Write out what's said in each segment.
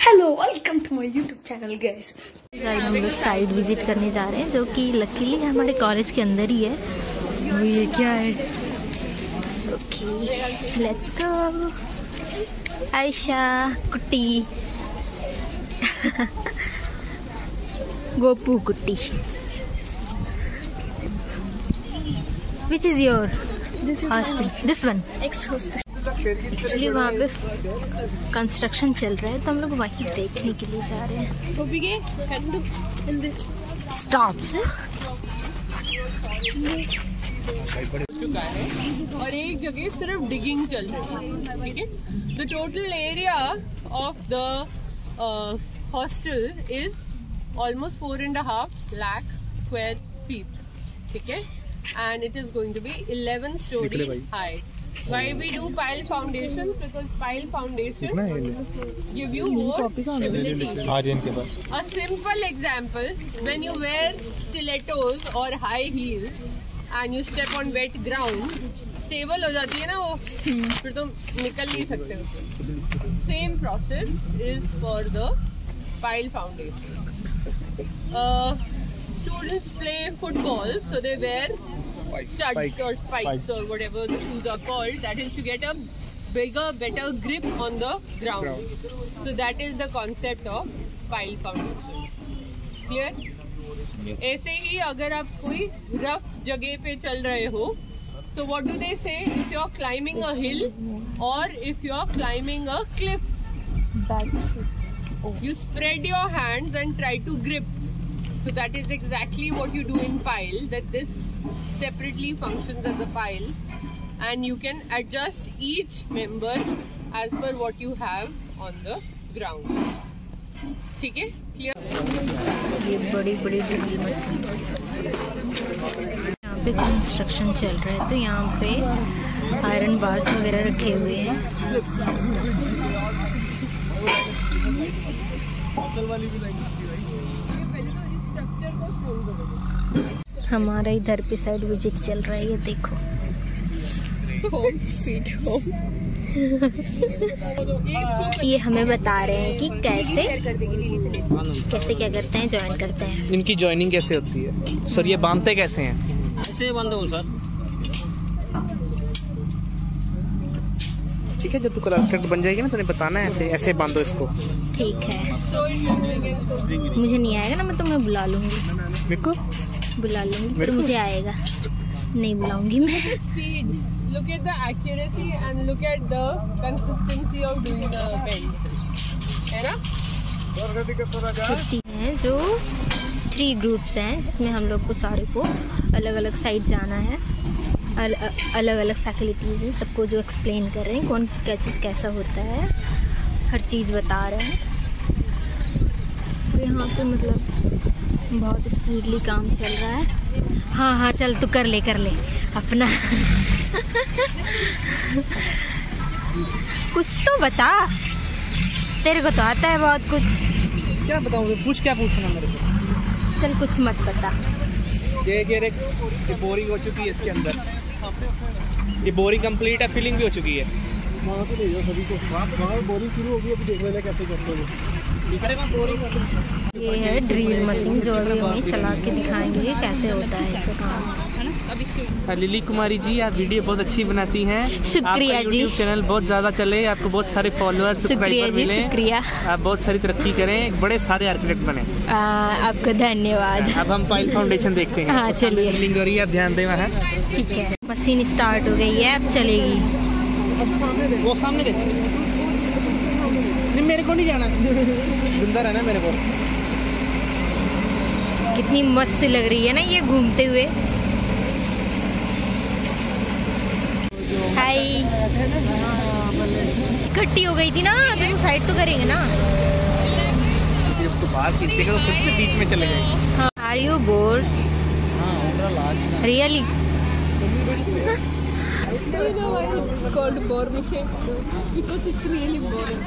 Hello welcome to my YouTube channel guys. हम लोग side visit करने जा रहे हैं जो कि लकीली हमारे कॉलेज के अंदर ही है। वो ये क्या है? Okay let's go. आयशा कुट्टी गोपू कुट्टी। Which is your hostel? This one x hostel. Actually वहाँ पे कंस्ट्रक्शन चल रहा है तो हम लोग वहीं देखने के लिए जा रहे हैं। स्टॉप। चुका है और एक जगह सिर्फ डिगिंग चल रही है। ठीक है, the total area of the hostel is almost 4.5 lakh square feet. ठीक है, and it is going to be 11 story high. Why we do pile foundations? Because pile foundation give you more stability. A simple example: when you wear stilettos or high heels and you step on wet ground, stable हो जाती है ना वो, फिर तुम निकल नहीं सकते हो। Same process is for the pile foundation. Students play football, so they wear studs or spikes or whatever the shoes are called. That is to get a bigger, better grip on the ground. So that is the concept of pile foundation. Clear? ऐसे ही अगर आप कोई rough जगह पे चल रहे हो, so what do they say? If you are climbing a hill or if you are climbing a cliff, you spread your hands and try to grip. So that is exactly what you do in pile, that this separately functions as a pile and you can adjust each member as per what you have on the ground. ठीक है, clear? ये बड़ी बड़ी drill machine. यहाँ पे construction चल रहा है तो यहाँ पे आयरन बार्स वगैरह रखे हुए हैं। हमारा इधर पे साइड विजिट चल रहा है, ये देखो। Home sweet home. ये हमें बता रहे हैं कि कैसे कैसे क्या करते हैं, ज्वाइन करते हैं। इनकी ज्वाइनिंग कैसे होती है सर? ये बांधते कैसे हैं? ऐसे बांधो सर। ठीक है, जब तू कलेक्टर बन जाएगी ना तो बताना है ऐसे ऐसे बांधो इसको। ठीक है, मुझे नहीं आएगा ना, मैं तुम्हें बुला लूंगी। मेरे को बुला लूंगी पर मुझे आएगा नहीं, बुलाऊंगी मैं। Speed. Look at the accuracy and look at the consistency of doing the bend. है ना? हैं जो 3 ग्रुप्स हैं जिसमें हम लोग को सारे को अलग अलग साइड जाना है। अलग अलग फैकल्टीज हैं, सबको जो एक्सप्लेन कर रहे हैं कौन क्या चीज़ कैसा होता है, हर चीज़ बता रहे हैं। तो यहाँ पे मतलब बहुत स्पीडली काम चल रहा है। हाँ हाँ चल तू कर ले अपना कुछ तो बता, तेरे को तो आता है बहुत कुछ। क्या बताऊँ? क्या पूछना मेरे को? चल कुछ मत बता। ये बोरिंग हो चुकी है इसके अंदर, ये बोरिंग कंप्लीट है, फिलिंग भी हो चुकी है। बोरिंग शुरू होगी, अभी देख लेना कैसे करते हो। ये है ड्रिल मशीन जो अभी हमें चला के दिखाएंगे कैसे होता है इसका काम। लिली कुमारी जी, आप वीडियो बहुत अच्छी बनाती हैं। शुक्रिया जी। यूट्यूब चैनल बहुत ज्यादा चले, आपको बहुत सारे फॉलोअर्स सब्सक्राइबर मिले। शुक्रिया। आप बहुत सारी तरक्की करें, बड़े सारे आर्किटेक्ट बने। आपको धन्यवाद। अब हम पाइल फाउंडेशन देखते हैं। हाँ चलिए। फिलिंग हो रही है, आप ध्यान देना है। ठीक है, मशीन स्टार्ट हो गई है, अब चलेगी। वो सामने देख, नहीं मेरे को नहीं जाना, जिंदा रहना मेरे को। कितनी मस्त लग रही है ना ये घूमते हुए। हाय, इकट्ठी हो गई थी ना, तुम साइड तो करेंगे ना। उसको बाहर खींचेगा तो खुद से बीच में चले जाएंगे। हाँ, are you bored? Really? Do you know why it's called bore machine? Because it's really boring.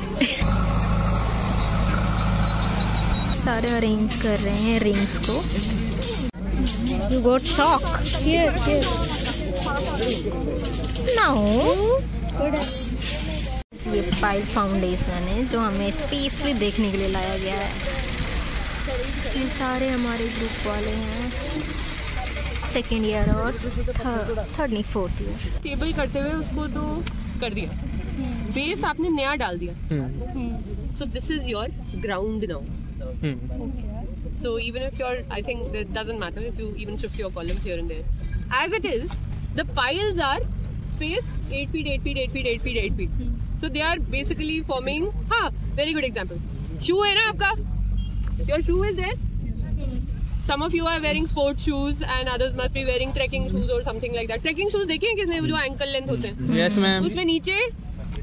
सारे अरेंज कर रहे हैं रिंग्स को। You got shock? Here. No. ये पाइल फाउंडेशन है जो हमें स्पेशली देखने के लिए लाया गया है। ये सारे हमारे ग्रुप वाले हैं, सेकेंड ईयर और थर्ड नहीं फोर्थ ईयर। टेबल करते हुए उसको तो कर दिया, बेस आपने नया डाल दिया, so this is your ground now. So even if you're, I think that doesn't matter if you even shift your columns here and there. As it is, the piles are spaced 8 feet, 8 feet, 8 feet, 8 feet, 8 feet. So they are basically forming, very good example. Shoe है ना आपका? Your shoe is there? Some of you are wearing sports shoes and others must be wearing trekking shoes or something like that. Trekking shoes देखिए किसने, जो ankle length होते हैं? Yes ma'am. उसमें नीचे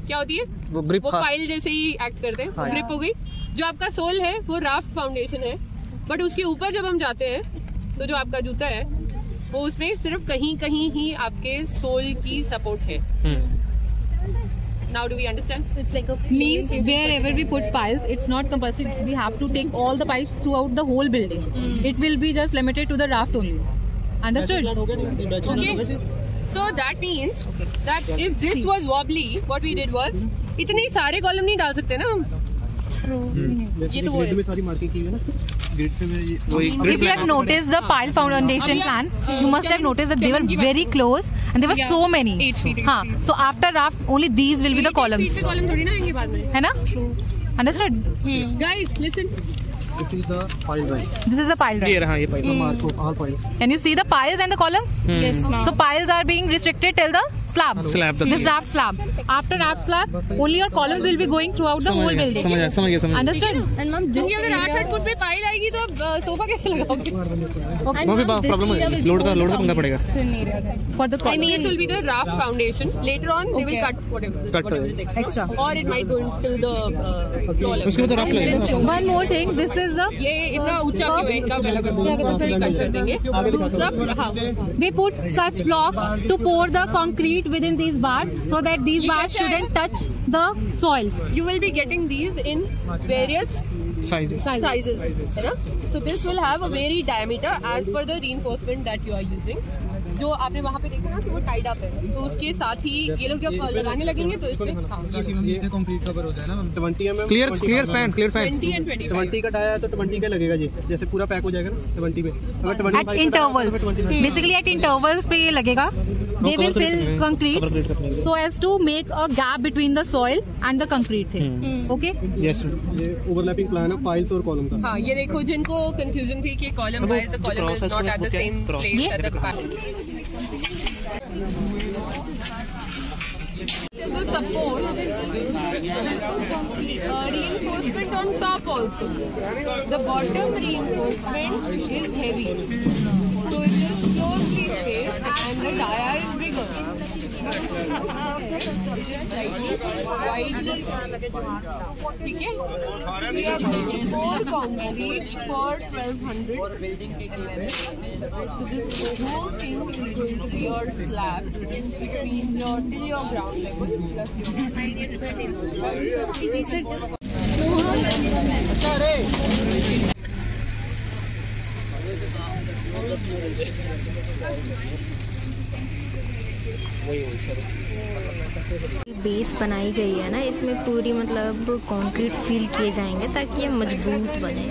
क्या होती है? वो पाइल जैसे ही एक्ट करते हैं, वो ग्रिप हो गई। जो आपका सोल है वो राफ्ट फाउंडेशन है, बट उसके ऊपर जब हम जाते हैं तो जो आपका जूता है वो उसमें सिर्फ कहीं कहीं ही आपके सोल की सपोर्ट है। Now do we understand? So it's like a Means wherever we put piles, it's not compulsory. We have to take all the pipes throughout the whole building. It will be just limited to the raft only. Understood? Okay. So that means that if this was wobbly, what we did was इतने सारे column नहीं डाल सकते ना हम। ये तो वो है। सारी मार्किंग की है ना ग्रिड पे If you have noticed the pile foundation plan, you must have noticed that they were very close and there were so many. हाँ, so after raft only these will be the columns. Column थोड़ी ना आएंगे बाद में, है ना? Understood? Guys, listen. This is the pile drive. This is a pile drive. ये रहा ये pile. Mark all piles. Can you see the piles and the column? yes, ma'am. So piles are being restricted till the slab. Slab This raft slab. After raft slab, only your columns will be going throughout the whole building. समझ गया Understood? And ma'am, this क्योंकि अगर 8 foot पे pile आएगी तो आप sofa कैसे लगाओगे? वहाँ पे प्रॉब्लम है, लोड का पंगा पड़ेगा। For the column. This will be the raft foundation. Later on, they will cut whatever is extra. Or it might go into the column. उसके बाद raft लगेगा। One more thing, this is the ये इतना ऊंचा क्यों है इनका, पहला कर देंगे। दूसरा, we put such blocks to pour the concrete within these bars so that these bars shouldn't touch the soil. you will be getting these in various Sizes. sizes, है ना? So this will have a vary diameter as per the reinforcement that you are using. जो आपने वहाँ पे देखा ना कि वो टाइड अप है, तो उसके साथ ही ये लोग जब लगाने लगेंगे तो इसमें नीचे कंक्रीट कवर हो जाए ना 20 mm क्लियर स्पैन 20 and 25 20 का डाया है तो 20 का लगेगा जी, जैसे पूरा पैक हो जाएगा ना 20 पे। अगर 25 At intervals. Basically at intervals पे ये लगेगा. They will fill concrete so as to make a gap between the soil and the concrete thing. Okay? Yes ये ओवरलैपिंग प्लान है पाइल्स और कॉलम का। हाँ, ये देखो जिनको कंफ्यूजन थी कि column wise the column is not at the same place at the there's a support reinforcement on top also. The bottom reinforcement is heavy, so it is closely spaced and the dia is bigger. It is slightly widely spaced. ठीक है? We are going to pour concrete for 1200 mm. So this whole thing is going to be your slab, which means till your ground level plus base बनाई गई है ना, इसमें पूरी मतलब concrete fill किए जाएंगे ताकि ये मजबूत बने।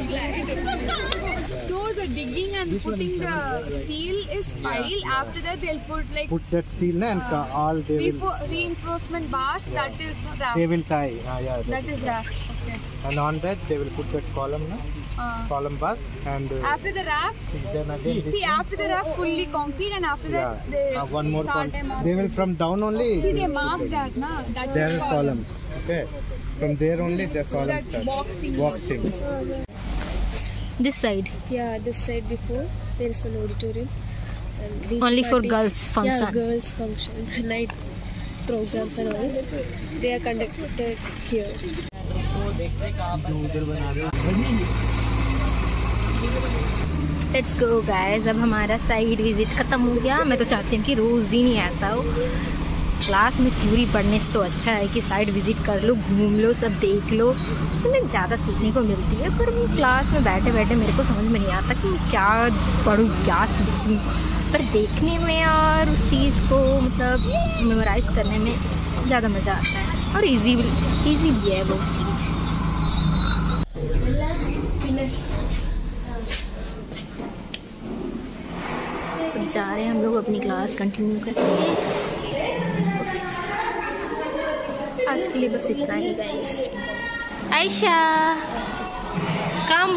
So the digging and putting the steel is pile. After that they'll put like Put that steel and all they will reinforcement bars. That is they raft. will tie. Yeah, That is raft. Okay. and on that they will put that column, column bars and After the raft, then again this see after the raft fully concrete, and after that yeah, they one more start column. a They will from down only. See they mark that na. That There is are columns. Okay, from there only the columns That start. box thing. Box thing. This side Yeah, this side before there is one auditorium. And these only for party- girls Yeah, function. girls function, night programs and all. They are conducted here. Let's go guys, अब हमारा side visit खत्म हो गया। मैं तो चाहती हूँ कि रोज दिन ही ऐसा हो। क्लास में थ्योरी पढ़ने से तो अच्छा है कि साइड विजिट कर लो, घूम लो, सब देख लो, उसमें ज़्यादा सीखने को मिलती है। पर वो क्लास में बैठे बैठे मेरे को समझ में नहीं आता कि मैं क्या पढूं क्या सीखूं, पर देखने में और उस चीज़ को मतलब मेमोराइज करने में ज़्यादा मज़ा आता है। और इजी भी है वो चीज़। जा रहे हैं हम लोग अपनी क्लास कंटिन्यू करके। आज के लिए बस इतना ही गाइस। आयशा कम।